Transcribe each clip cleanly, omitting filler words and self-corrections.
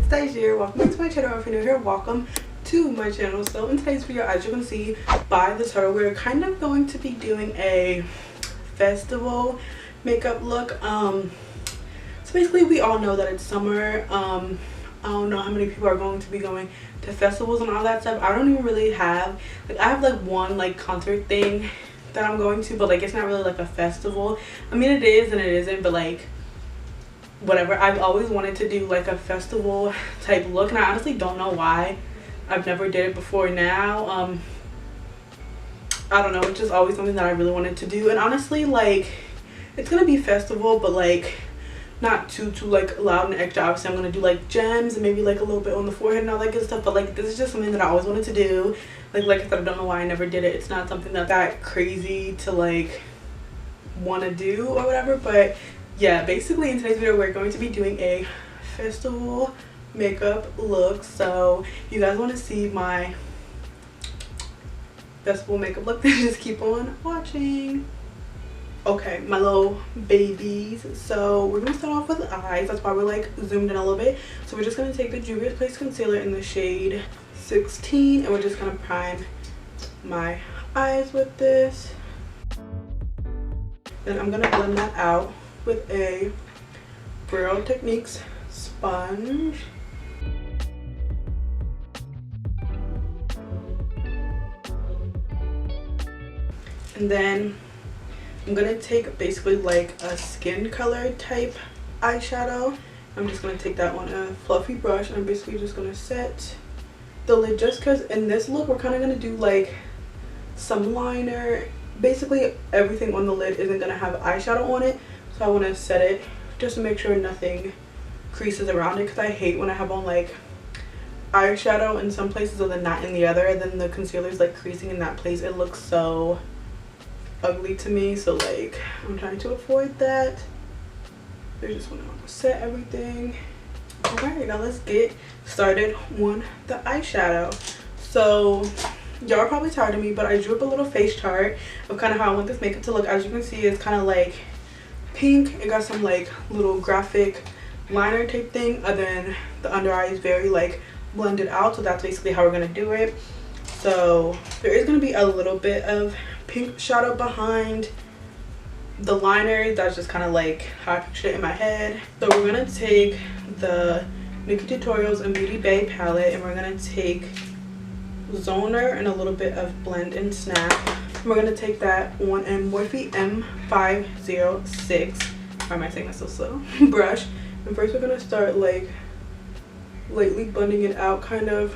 Dice here. Welcome back to my channel. If you're new here, welcome to my channel. So in today's video, as you can see by the title, we're kind of going to be doing a festival makeup look. So basically we all know that it's summer. I don't know how many people are going to be going to festivals and all that stuff. I don't even really have, like, I have like one like concert thing that I'm going to, but like it's not really like a festival. I mean, it is and it isn't, but like whatever. I've always wanted to do like a festival type look, and I honestly don't know why I've never did it before now. I don't know, it's just always something that I really wanted to do. And honestly, like, it's gonna be festival, but like not too like loud and extra. Obviously I'm gonna do like gems and maybe like a little bit on the forehead and all that good stuff, but like this is just something that I always wanted to do. Like I said, I don't know why I never did it. It's not something that's that crazy to like want to do or whatever, but yeah, basically in today's video we're going to be doing a festival makeup look. So if you guys want to see my festival makeup look, then just keep on watching. Okay, my little babies, so we're gonna start off with the eyes. That's why we're like zoomed in a little bit. So we're just gonna take the Juvia's Place concealer in the shade 16, and we're just gonna prime my eyes with this. Then I'm gonna blend that out with a Brow Techniques sponge. And then I'm gonna take basically like a skin color type eyeshadow. I'm just gonna take that on a fluffy brush, and I'm basically just gonna set the lid, just because in this look we're kind of gonna do like some liner. Basically everything on the lid isn't gonna have eyeshadow on it, so I want to set it just to make sure nothing creases around it, because I hate when I have on like eyeshadow in some places and then not in the other, and then the concealer is like creasing in that place. It looks so ugly to me, so like I'm trying to avoid that. I just want to set everything. Alright, now let's get started on the eyeshadow. So y'all are probably tired of me, but I drew up a little face chart of kind of how I want this makeup to look. As you can see, it's kind of like pink. It got some like little graphic liner type thing, and then the under eye is very like blended out, so that's basically how we're gonna do it. So there is gonna be a little bit of pink shadow behind the liner. That's just kind of like how I pictured it in my head. So we're gonna take the Nikkie Tutorials and Beauty Bay palette, and we're gonna take Zoner and a little bit of Blend and Snap. We're gonna take that on a Morphe M506, why am I saying that so slow, brush. And first we're gonna start like lightly blending it out, kind of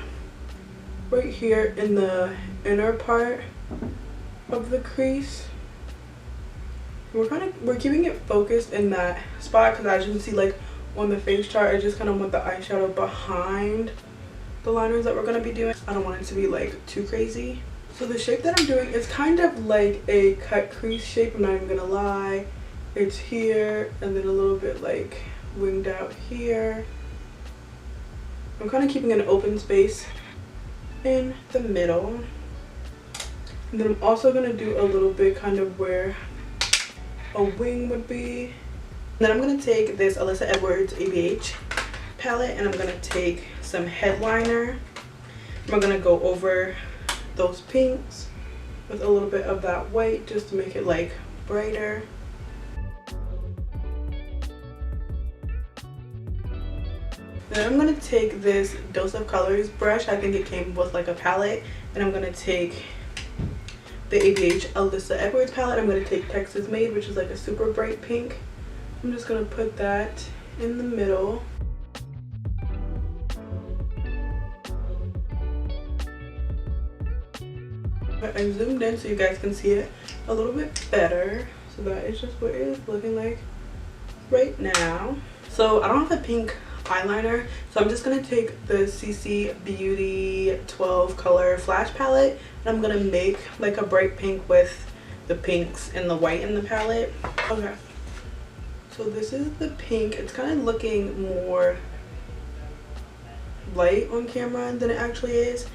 right here in the inner part of the crease. We're keeping it focused in that spot, because as you can see like on the face chart, I just kind of want the eyeshadow behind the liners that we're going to be doing. I don't want it to be like too crazy. So the shape that I'm doing is kind of like a cut crease shape, I'm not even gonna lie. It's here and then a little bit like winged out here. I'm kind of keeping an open space in the middle. And then I'm also going to do a little bit kind of where a wing would be. And then I'm going to take this Alyssa Edwards ABH palette, and I'm going to take some headliner. I'm going to go over those pinks with a little bit of that white just to make it like brighter. Then I'm going to take this Dose of Colors brush. I think it came with like a palette. And I'm going to take the ABH Alyssa Edwards palette. I'm going to take Texas Made, which is like a super bright pink. I'm just going to put that in the middle. I zoomed in so you guys can see it a little bit better. So that is just what it is looking like right now. So I don't have a pink eyeliner, so I'm just gonna take the CC Beauty 12 color flash palette, and I'm gonna make like a bright pink with the pinks and the white in the palette. Okay, so this is the pink. It's kind of looking more light on camera than it actually is,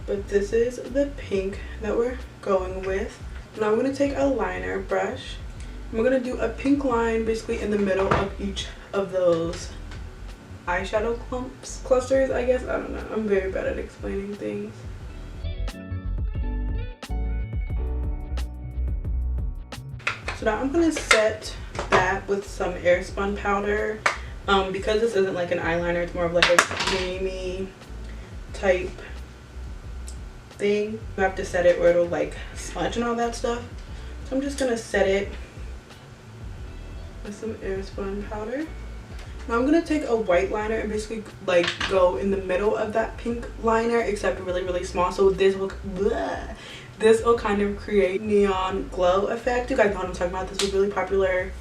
but this is the pink that we're going with. Now I'm going to take a liner brush. I'm going to do a pink line basically in the middle of each of those eyeshadow clusters, I guess. I don't know, I'm very bad at explaining things. So now I'm gonna set that with some Airspun powder. Because this isn't like an eyeliner, it's more of like a creamy type thing. You have to set it or it'll like smudge and all that stuff. So I'm just gonna set it with some Airspun powder. Now I'm gonna take a white liner and basically like go in the middle of that pink liner, except really, really small. So this will kind of create neon glow effect. You guys know what I'm talking about. This was really popular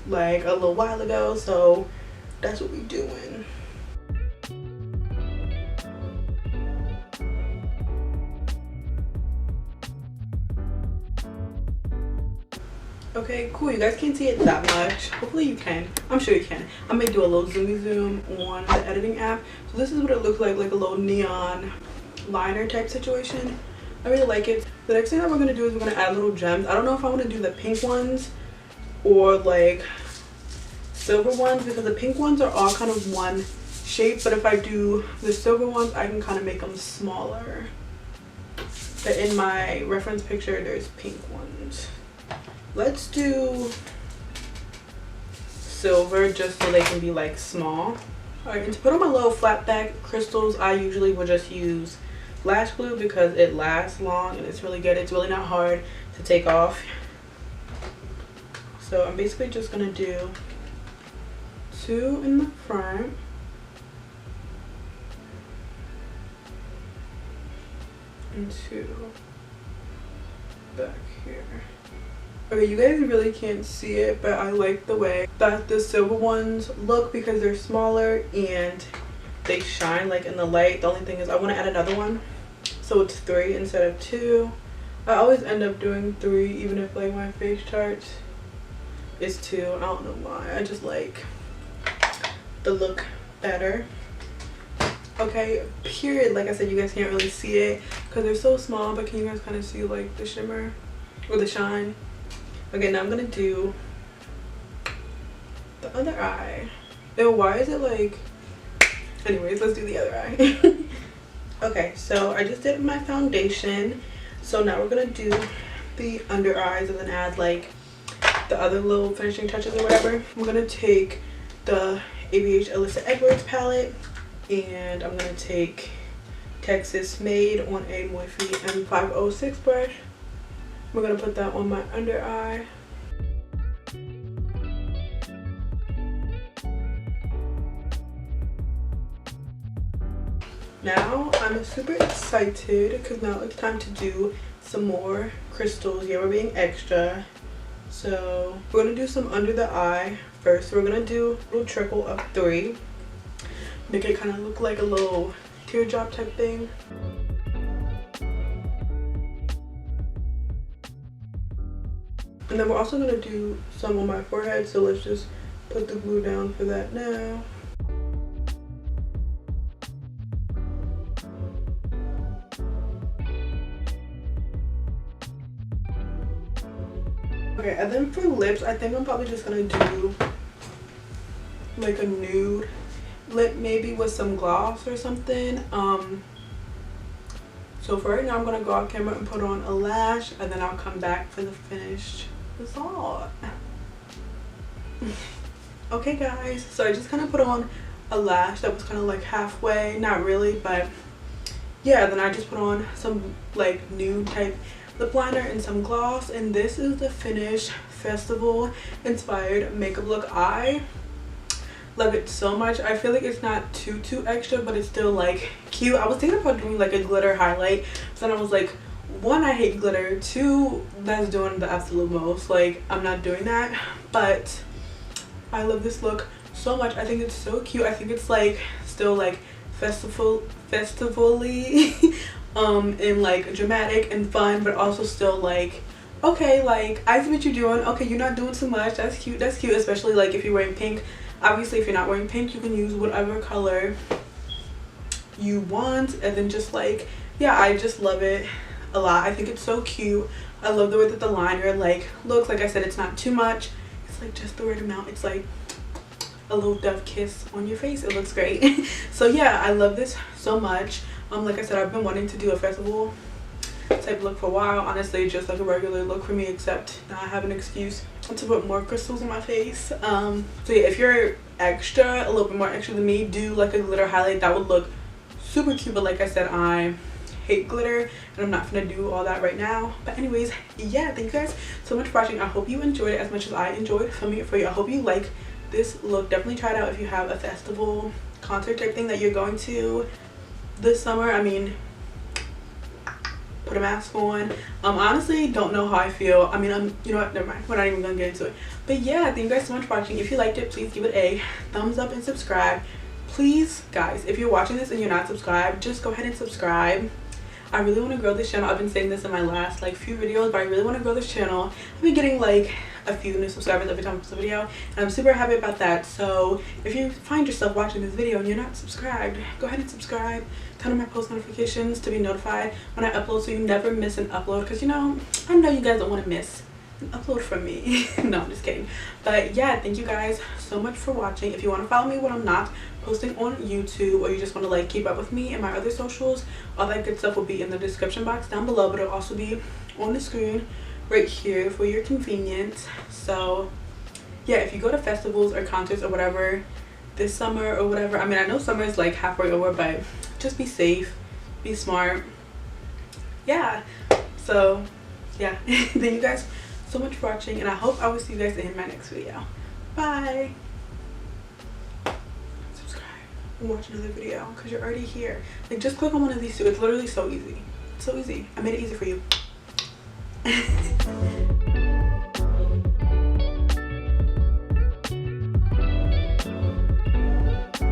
like a little while ago, so that's what we doing. Okay, cool. You guys can't see it that much. Hopefully you can. I'm sure you can. I may do a little zoomy zoom on the editing app. So this is what it looks like a little neon liner type situation. I really like it. The next thing that we're gonna do is we're gonna add little gems. I don't know if I want to do the pink ones or like silver ones, because the pink ones are all kind of one shape, but if I do the silver ones I can kind of make them smaller. But in my reference picture there's pink ones. Let's do silver just so they can be like small. Alright, and to put on my little flat back crystals, I usually will just use lash glue because it lasts long and it's really good. It's really not hard to take off. So I'm basically just gonna do 2 in the front and 2 back here. Okay, you guys really can't see it, but I like the way that the silver ones look because they're smaller and they shine like in the light. The only thing is I want to add another one, so it's 3 instead of 2. I always end up doing 3 even if like my face chart is 2. I don't know why. I just like the look better. Okay, period. Like I said, you guys can't really see it because they're so small, but can you guys kind of see like the shimmer or the shine? Okay, now I'm gonna do the other eye. Ew, why is it like... Anyways, let's do the other eye. Okay, so I just did my foundation. So now we're gonna do the under eyes and then add like the other little finishing touches or whatever. I'm gonna take the ABH Alyssa Edwards palette and I'm gonna take Texas Made on a Morphe M506 brush. We're gonna put that on my under eye. Now I'm super excited because now it's time to do some more crystals. Yeah, we're being extra. So we're gonna do some under the eye first. We're gonna do a little trickle of 3. Make it kind of look like a little teardrop type thing. And then we're also going to do some on my forehead, so let's just put the glue down for that now. Okay, and then for lips, I think I'm probably just going to do like a nude lip maybe with some gloss or something. So for right now, I'm going to go off camera and put on a lash, and then I'll come back for the finished result. Okay guys, so I just kind of put on a lash that was kind of like halfway, not really, but yeah. Then I just put on some like nude type lip liner and some gloss, and this is the finished festival inspired makeup look. I love it so much. I feel like it's not too extra, but it's still like cute. I was thinking about doing like a glitter highlight, so then I was like, 1, I hate glitter, 2, that's doing the absolute most. Like, I'm not doing that, but I love this look so much. I think it's so cute. I think it's like still like festival-y and like dramatic and fun, but also still like, okay, like I see what you're doing. Okay, you're not doing too much. That's cute. That's cute, especially like if you're wearing pink. Obviously, if you're not wearing pink, you can use whatever color you want, and then just like, yeah, I just love it a lot. I think it's so cute. I love the way that the liner like looks. Like I said, it's not too much. It's like just the right amount. It's like a little dove kiss on your face. It looks great. So yeah, I love this so much. Like I said, I've been wanting to do a festival type look for a while. Honestly, just like a regular look for me, except now I have an excuse to put more crystals on my face. So yeah, if you're extra, a little bit more extra than me, do like a glitter highlight. That would look super cute, but like I said, I hate glitter and I'm not gonna do all that right now. But anyways, yeah, thank you guys so much for watching. I hope you enjoyed it as much as I enjoyed filming it for you. I hope you like this look. Definitely try it out if you have a festival concert type thing that you're going to this summer. I mean, put a mask on. Honestly don't know how I feel. I mean, you know what, never mind, we're not even gonna get into it. But yeah, thank you guys so much for watching. If you liked it, please give it a thumbs up and subscribe. Please guys, if you're watching this and you're not subscribed, just go ahead and subscribe. I really want to grow this channel. I've been saying this in my last like few videos, but I really want to grow this channel. I've been getting like a few new subscribers every time I post a video, and I'm super happy about that. So if you find yourself watching this video and you're not subscribed, go ahead and subscribe. Turn on my post notifications to be notified when I upload, so you never miss an upload, because you know I know you guys don't want to miss an upload from me. No, I'm just kidding. But yeah, thank you guys so much for watching. If you want to follow me when I'm not posting on YouTube, or you just want to like keep up with me and my other socials, all that good stuff will be in the description box down below, but it'll also be on the screen right here for your convenience. So yeah, if you go to festivals or concerts or whatever this summer or whatever, I mean, I know summer is like halfway over, but just be safe, be smart. Yeah, so yeah. Thank you guys so much for watching, and I hope I will see you guys in my next video. Bye. Subscribe and watch another video, because you're already here. Like, just click on one of these two. It's literally so easy. It's so easy. I made it easy for you.